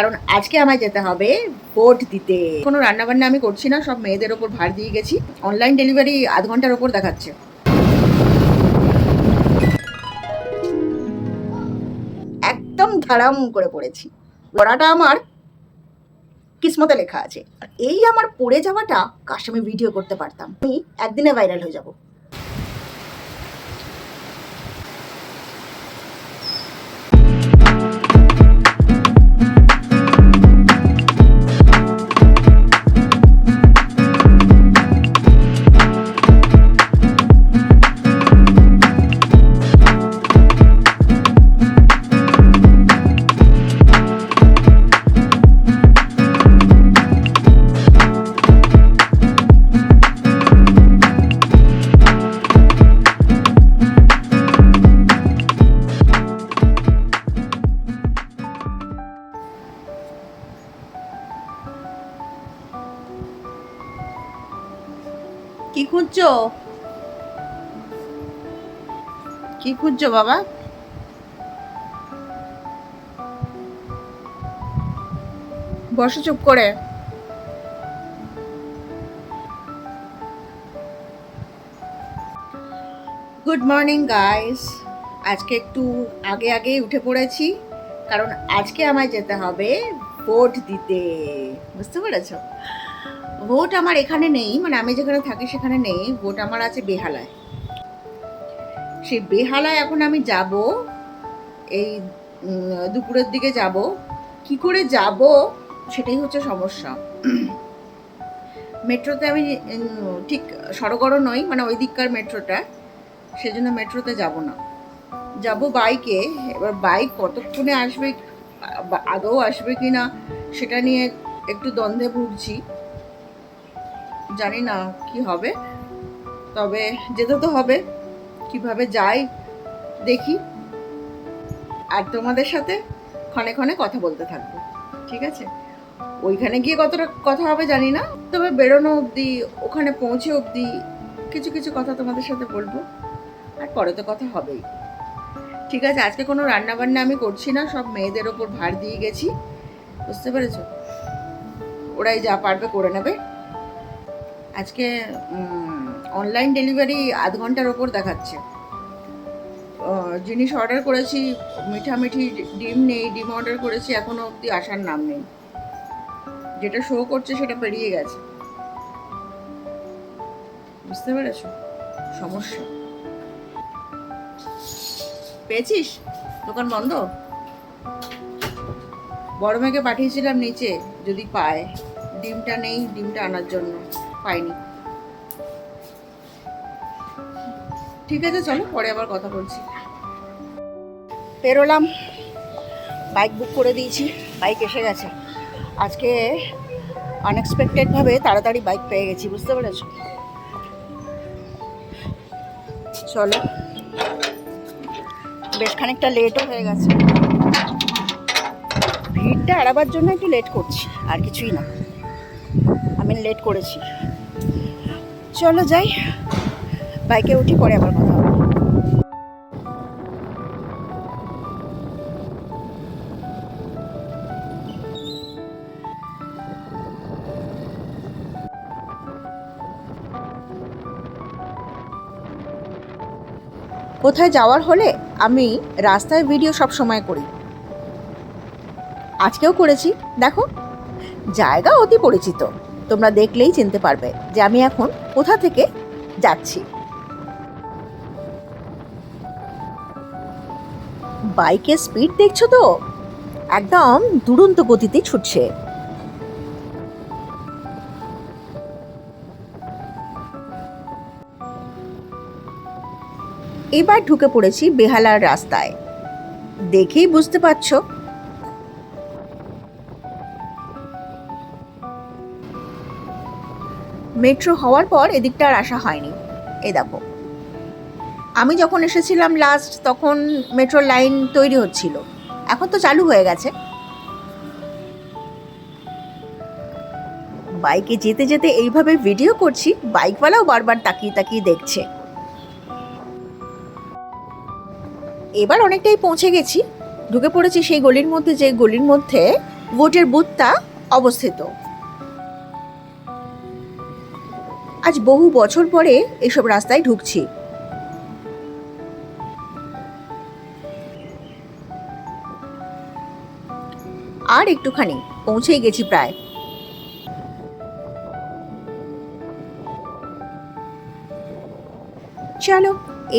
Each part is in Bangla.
কারণ আজকে আমায় যেতে হবে ভোট দিতে। কোনো রান্নাবান্না আমি করছি না, সব মেয়েদের ওপর ভার দিয়ে গেছি। অনলাইন ডেলিভারি আধ ঘন্টার ওপর দেখাচ্ছে। একদম ধারাম করে পড়েছি। পড়াটা আমার কিসমতে লেখা আছে। আর এই আমার পড়ে যাওয়াটা কার সঙ্গে ভিডিও করতে পারতাম, আমি একদিনে ভাইরাল হয়ে যাব। কি খুঁজছো? কি খুঁজছো বাবা? বসো চুপ করে। Good morning guys. আজকে একটু আগে আগে উঠে পড়েছি, কারণ আজকে আমায় যেতে হবে ভোট দিতে। বুঝতে পেরেছ? ভোট আমার এখানে নেই, মানে আমি যেখানে থাকি সেখানে নেই, ভোট আমার আছে বেহালায়। সেই বেহালায় এখন আমি যাব, এই দুপুরের দিকে যাব। কি করে যাব সেটাই হচ্ছে সমস্যা। মেট্রোতে আমি ঠিক সড়গড় নই, মানে ওই দিককার মেট্রোটা, সেজন্য মেট্রোতে যাব না, যাব বাইকে। এবার বাইক কতক্ষণে আসবে, আদৌ আসবে কি না সেটা নিয়ে একটু দ্বন্দ্বে ভুগছি। জানি না কি হবে, তবে যেতে তো হবে। কিভাবে যাই দেখি, আর তোমাদের সাথে ক্ষণে ক্ষণে কথা বলতে থাকবো, ঠিক আছে? ওইখানে গিয়ে কতটা কথা হবে জানি না, তবে বেরোনো অবধি, ওখানে পৌঁছে অবধি কিছু কিছু কথা তোমাদের সাথে বলবো, আর পরে তো কথা হবেই। ঠিক আছে, আজকে কোনো রান্নাবান্না আমি করছি না, সব মেয়েদের ওপর ভার দিয়ে গেছি। বুঝতে পেরেছো? ওরাই যা পারবে করে নেবে। আজকে অনলাইন ডেলিভারি আধ ঘন্টার ওপর দেখাচ্ছে। জিনিস অর্ডার করেছি, মিঠামিঠি ডিম নেই, ডিম অর্ডার করেছি, এখনো অবধি আসার নাম নেই। যেটা শো করছে সেটা পেরিয়ে গেছে। বুঝতে পেরেছো সমস্যা? পেয়েছিস? দোকান বন্ধ। বড় মেয়েকে পাঠিয়েছিলাম নিচে, যদি পায়। ডিমটা নেই, ডিমটা আনার জন্য পাইনি। ঠিক আছে, চলো পরে আবার কথা বলছি। বেরোলাম, বাইক বুক করে দিয়েছি, বাইক এসে গেছে। আজকে আনএক্সপেক্টেডভাবে তাড়াতাড়ি বাইক পেয়ে গেছি। বুঝতে পেরেছো? চলো, বেশ খানিকটা লেটও হয়ে গেছে। ভিড়টা এড়াবার জন্য একটু লেট করছি, আর কিছুই না। আমি লেট করেছি। চলো যাই, বাইকে উঠি, পরে আবার কথা হবে। কোথায় যাওয়ার হলে আমি রাস্তায় ভিডিও সব সময় করি, আজকেও করেছি। দেখো, জায়গা অতি পরিচিত, তোমরা দেখলেই চিনতে পারবে যে আমি এখন কোথা থেকে যাচ্ছি। বাইকের স্পিড দেখছো তো, একদম দুরন্ত গতিতে ছুটছে। এবার ঢুকে পড়েছি বেহালার রাস্তায়, দেখেই বুঝতে পারছো। মেট্রো হওয়ার পর এদিকটা আর আসা হয়নি। এই দেখো, আমি যখন এসেছিলাম লাস্ট, তখন মেট্রোর লাইন তৈরি হচ্ছিল, এখন তো চালু হয়ে গেছে। বাইকে যেতে যেতে এইভাবে ভিডিও করছি, বাইকওয়ালাও বারবার তাকিয়ে তাকিয়ে দেখছে। এবার অনেকটাই পৌঁছে গেছি, ঢুকে পড়েছি সেই গলির মধ্যে, যে গলির মধ্যে ভোটের বুথটা অবস্থিত। আজ বহু বছর পরে এসব রাস্তায় ঢুকছি। আর একটুখানি পৌঁছেই গেছি প্রায়। চলো,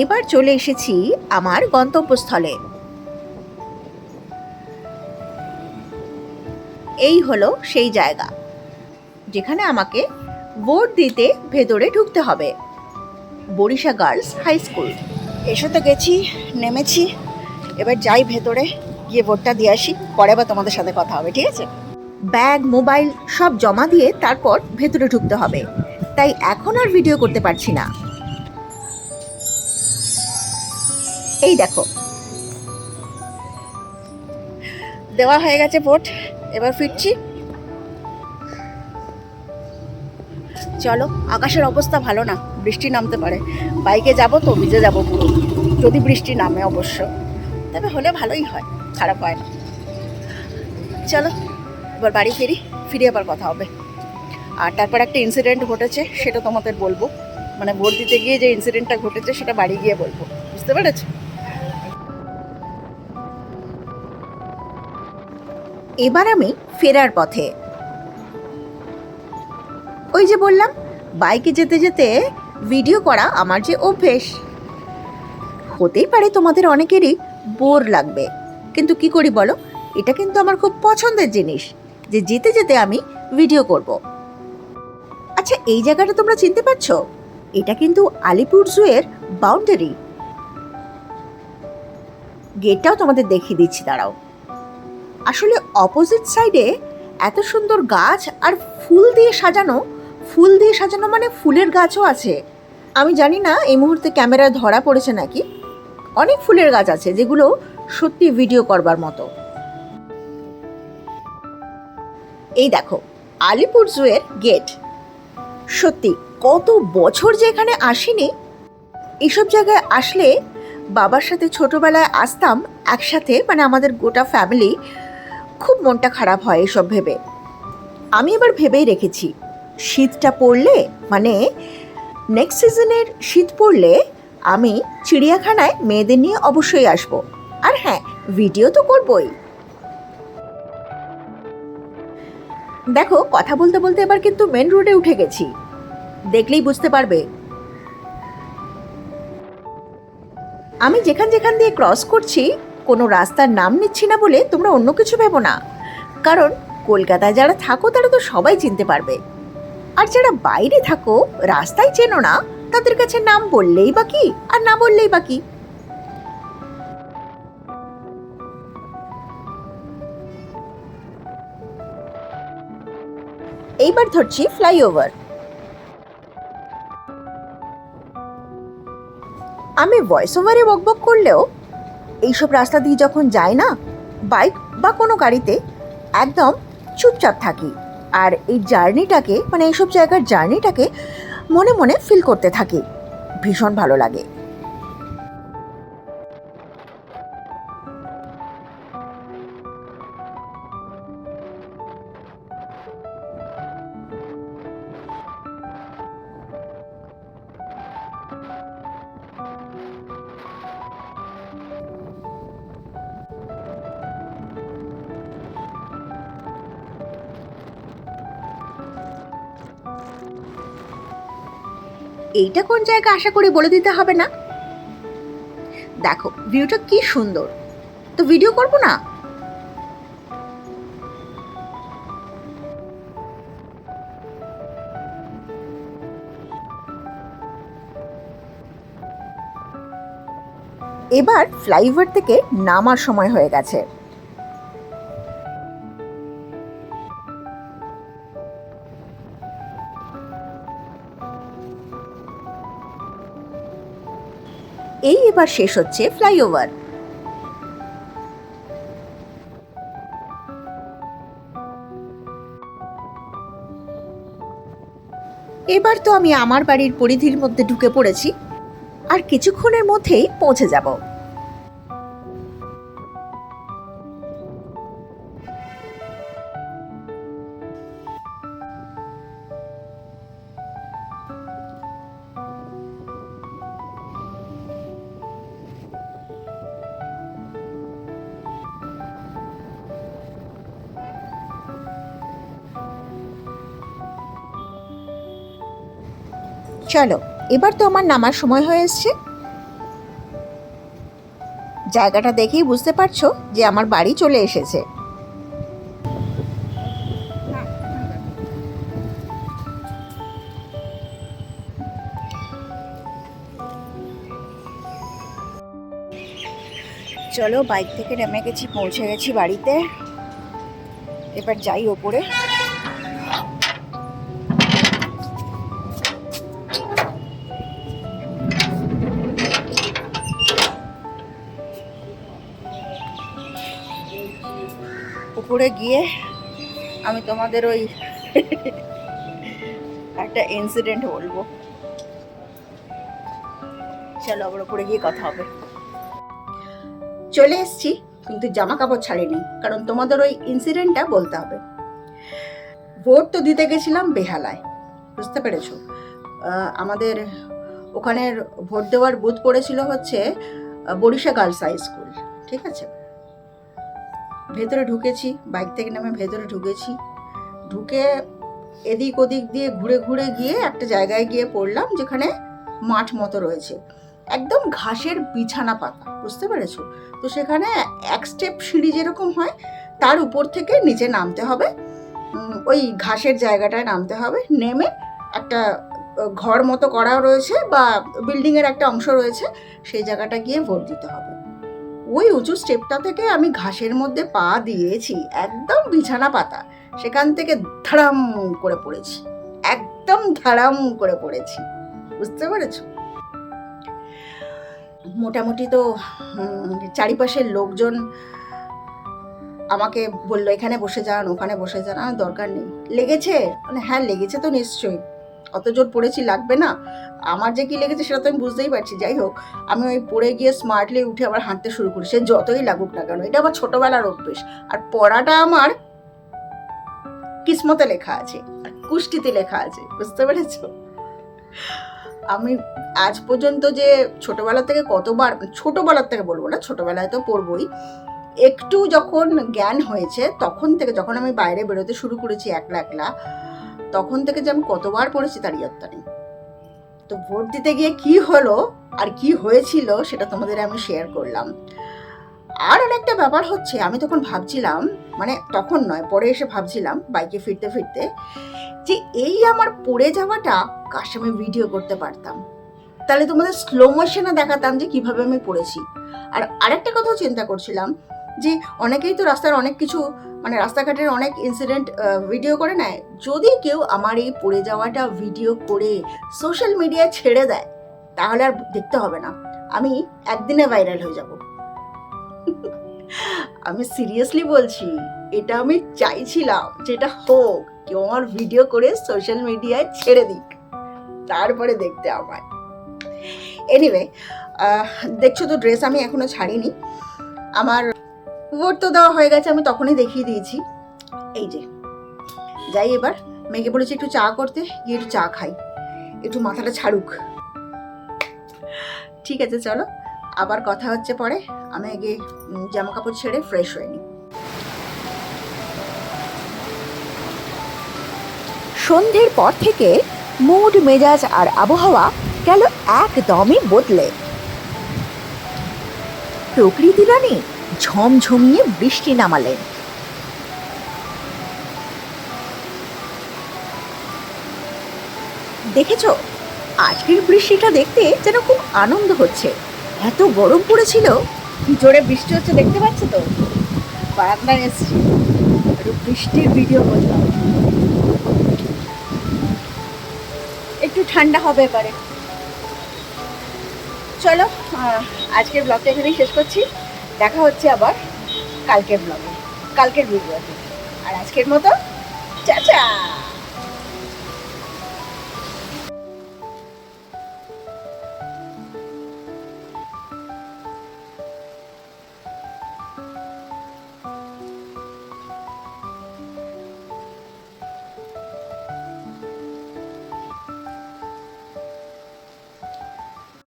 এবার চলে এসেছি আমার গন্তব্যস্থলে। এই হলো সেই জায়গা যেখানে আমাকে ভোট দিতে ভেতরে ঢুকতে হবে, বরিশা গার্লস হাই স্কুল। এসে তো গেছি, নেমেছি, এবার যাই ভেতরে, গিয়ে ভোটটা দিয়ে আসি, পরে আবার তোমাদের সাথে কথা হবে, ঠিক আছে? ব্যাগ মোবাইল সব জমা দিয়ে তারপর ভেতরে ঢুকতে হবে, তাই এখন আর ভিডিও করতে পারছি না। এই দেখো, দেওয়া হয়ে গেছে ভোট, এবার ফিরছি। চলো, আকাশের অবস্থা ভালো না, বৃষ্টি নামতে পারে। বাইকে যাব তো ভিজে যাব পুরো, যদি বৃষ্টি নামে অবশ্য, তবে হলে ভালোই হয়, খারাপ হয় না। চলো এবার বাড়ি ফিরে আবার কথা হবে। আর তারপর একটা ইনসিডেন্ট ঘটেছে, সেটা তোমাদের বলবো, মানে ভোট দিতে গিয়ে যে ইনসিডেন্টটা ঘটেছে সেটা বাড়ি গিয়ে বলবো, বুঝতে পেরেছ? এবার আমি ফেরার পথে। ওই যে বললাম, বাইকে যেতে যেতে ভিডিও করা আমার যে অভ্যেস, হতেই পারে তোমাদের অনেকেরই বোর লাগবে, কিন্তু কি করি বলো, এটা কিন্তু আমার খুব পছন্দের জিনিস যে যেতে যেতে আমি ভিডিও করব। আচ্ছা, এই জায়গাটা তোমরা চিনতে পারছো? এটা কিন্তু আলিপুর জুয়ের বাউন্ডারি। গেটটাও তোমাদের দেখিয়ে দিচ্ছি, দাঁড়াও। আসলে অপোজিট সাইডে এত সুন্দর গাছ আর ফুল দিয়ে সাজানো মানে ফুলের গাছও আছে। আমি জানি না এই মুহূর্তে ক্যামেরায় ধরা পড়েছে নাকি, অনেক ফুলের গাছ আছে যেগুলো সত্যি ভিডিও করবার মতো। এই দেখো আলিপুর জুয়ের গেট। সত্যি কত বছর যে এখানে আসিনি। এইসব জায়গায় আসলে বাবার সাথে ছোটবেলায় আসতাম একসাথে, মানে আমাদের গোটা ফ্যামিলি, খুব মনটা খারাপ হয় এসব ভেবে। আমি এবার ভেবেই রেখেছি, শীতটা পড়লে, মানে নেক্সট সিজনের শীত পড়লে আমি চিড়িয়াখানায় মেয়েদের নিয়ে অবশ্যই আসব। আর হ্যাঁ, ভিডিও তো করবই। দেখো, কথা বলতে বলতে এবার কিন্তু মেন রোডে উঠে গেছি, দেখলেই বুঝতে পারবে। আমি যেখান দিয়ে ক্রস করছি কোনো রাস্তার নাম নিচ্ছি না বলে তোমরা অন্য কিছু ভেবো না, কারণ কলকাতায় যারা থাকো তারা তো সবাই চিনতে পারবে, আর যারা বাইরে থাকো রাস্তায় চেনো না, তাদের কাছে নাম বললেই বা কি আর না বললেই বা কি। এইবার ধরছি ফ্লাইওভার। আমি ভয়েস ওভারে বকবক করলেও এইসব রাস্তা দিয়ে যখন যাই না, বাইক বা কোনো গাড়িতে, একদম চুপচাপ থাকি, আর এই জার্নিটাকে, মানে এইসব জায়গার জার্নিটাকে মনে মনে ফিল করতে থাকি, ভীষণ ভালো লাগে। এইটা কোন জায়গা আশা করি বলে দিতে হবে না। দেখো ভিউটা কি সুন্দর, তো ভিডিও করব না? এবার ফ্লাইওভার থেকে নামার সময় হয়ে গেছে। এই এবার শেষ হচ্ছে ফ্লাইওভার। এবার তো আমি আমার বাড়ির পরিধির মধ্যে ঢুকে পড়েছি, আর কিছুক্ষণের মধ্যেই পৌঁছে যাব। চলো, এবার তো আমার নামার সময় হয়ে এসছে। জায়গাটা দেখেই বুঝতে পারছো যে আমার বাড়ি চলে এসেছে। চলো, বাইক থেকে নেমে গেছি, পৌঁছে গেছি বাড়িতে। এবার যাই ওপরে। উপরে গিয়ে আমি তোমাদের ওই একটা ইনসিডেন্ট বলবো। চলো, আবার উপরে গিয়ে কথা হবে। চলে এসছি, কিন্তু জামা কাপড় ছাড়িনি, কারণ তোমাদের ওই ইনসিডেন্টটা বলতে হবে। ভোট তো দিতে গেছিলাম বেহালায়, বুঝতে পেরেছো? আমাদের ওখানের ভোট দেওয়ার বুথ পড়েছিল হচ্ছে বরিশা গার্লস হাই স্কুল, ঠিক আছে? ভেতরে ঢুকেছি, বাইক থেকে নেমে ভেতরে ঢুকেছি। ঢুকে এদিক ওদিক দিয়ে ঘুরে ঘুরে গিয়ে একটা জায়গায় গিয়ে পড়লাম যেখানে মাঠ মতো রয়েছে, একদম ঘাসের বিছানা পাতা, বুঝতে পেরেছো? তো সেখানে এক স্টেপ সিঁড়ি যেরকম হয় তার উপর থেকে নিচে নামতে হবে, ওই ঘাসের জায়গাটায় নামতে হবে। নেমে একটা ঘর মতো করা রয়েছে বা বিল্ডিংয়ের একটা অংশ রয়েছে, সেই জায়গাটা গিয়ে ভোট দিতে হবে। ওই উঁচু স্টেপটা থেকে আমি ঘাসের মধ্যে পা দিয়েছি, একদম বিছানা পাতা, সেখান থেকে ধাড়াম করে পড়েছি, একদম ধাড়াম করে পড়েছি, বুঝতে পেরেছো? মোটামুটি তো চারিপাশের লোকজন আমাকে বললো এখানে বসে যান, ওখানে বসে যান। আমার দরকার নেই। লেগেছে? মানে হ্যাঁ লেগেছে তো নিশ্চয়ই, অত জোর পড়েছি, লাগবে না? আমার যে কি লেগেছে সেটা তো আমি বুঝতেই পারছি। যাই হোক, আমি ওই পড়ে গিয়ে স্মার্টলি উঠে আবার হাঁটতে শুরু করি, সে যতই লাগুক না কেন। এটা আমার ছোটবেলার অভ্যেস। আর পড়াটা আমার কিসমতে লেখা আছে, আর কুষ্টিতে লেখা আছে, বুঝতে পেরেছো? আমি আজ পর্যন্ত যে ছোটবেলা থেকে কতবার, ছোটবেলার থেকে বলবো না, ছোটবেলায় তো পড়বই, একটু যখন জ্ঞান হয়েছে তখন থেকে, যখন আমি বাইরে বেরোতে শুরু করেছি একলা একলা, তখন থেকে যে আমি কতবার পড়েছি তার ইয়ত্তা নেই। তো ভোট দিতে গিয়ে কি হলো আর কি হয়েছিল সেটা তোমাদের আমি শেয়ার করলাম। আর একটা ব্যাপার হচ্ছে, আমি তখন ভাবছিলাম, মানে তখন নয়, পরে এসে ভাবছিলাম বাইকে ফিরতে ফিরতে, যে এই আমার পড়ে যাওয়াটা কাশ আমি ভিডিও করতে পারতাম, তাহলে তোমাদের স্লো মোশনে দেখাতাম যে কিভাবে আমি পড়েছি। আর আরেকটা কথাও চিন্তা করছিলাম, যে অনেকেই তো রাস্তার অনেক কিছু, মানে রাস্তাঘাটের অনেক ইনসিডেন্ট ভিডিও করে নেয়। যদি কেউ আমার এই পড়ে যাওয়াটা ভিডিও করে সোশ্যাল মিডিয়ায় ছেড়ে দেয়, তাহলে আর দেখতে হবে না, আমি একদিনে ভাইরাল হয়ে যাব। আমি সিরিয়াসলি বলছি, এটা আমি চাইছিলাম যেটা হোক, কেউ আমার ভিডিও করে সোশ্যাল মিডিয়ায় ছেড়ে দিক, তারপরে দেখতে আমায়। এনিওয়ে, দেখছো তো ড্রেস আমি এখনো ছাড়িনি। আমার ভোট তো দেওয়া হয়ে গেছে, আমি তখনই দেখিয়ে দিয়েছি। এই যে যাই, এবার মেয়েকে বলেছি একটু চা করতে, গিয়ে একটু চা খাই, একটু মাথাটা ছাড়ুক। ঠিক আছে, চলো আবার কথা হচ্ছে পরে। আমি আগে জামা কাপড় ছেড়ে ফ্রেশ হয়ে নিই। সন্ধ্যের পর থেকে মুড মেজাজ আর আবহাওয়া গেল একদমই বদলে। প্রকৃতি রানী ঝমঝমিয়ে বৃষ্টি নামালেন। দেখেছো, আজকের বৃষ্টিটা দেখতে যেন খুব আনন্দ হচ্ছে। এত গরম পড়েছিল, জোরে বৃষ্টি হচ্ছে, দেখতে পাচ্ছ তো? বারান্দায় এসছি, একটু বৃষ্টির ভিডিও করলাম, একটু ঠান্ডা হবে এবারে। চলো, আজকের ব্লগটা এখানেই শেষ করছি। দেখা হচ্ছে আবার কালকের ব্লগে, কালকের ভিডিওতে। আর আজকের মতো টাটা।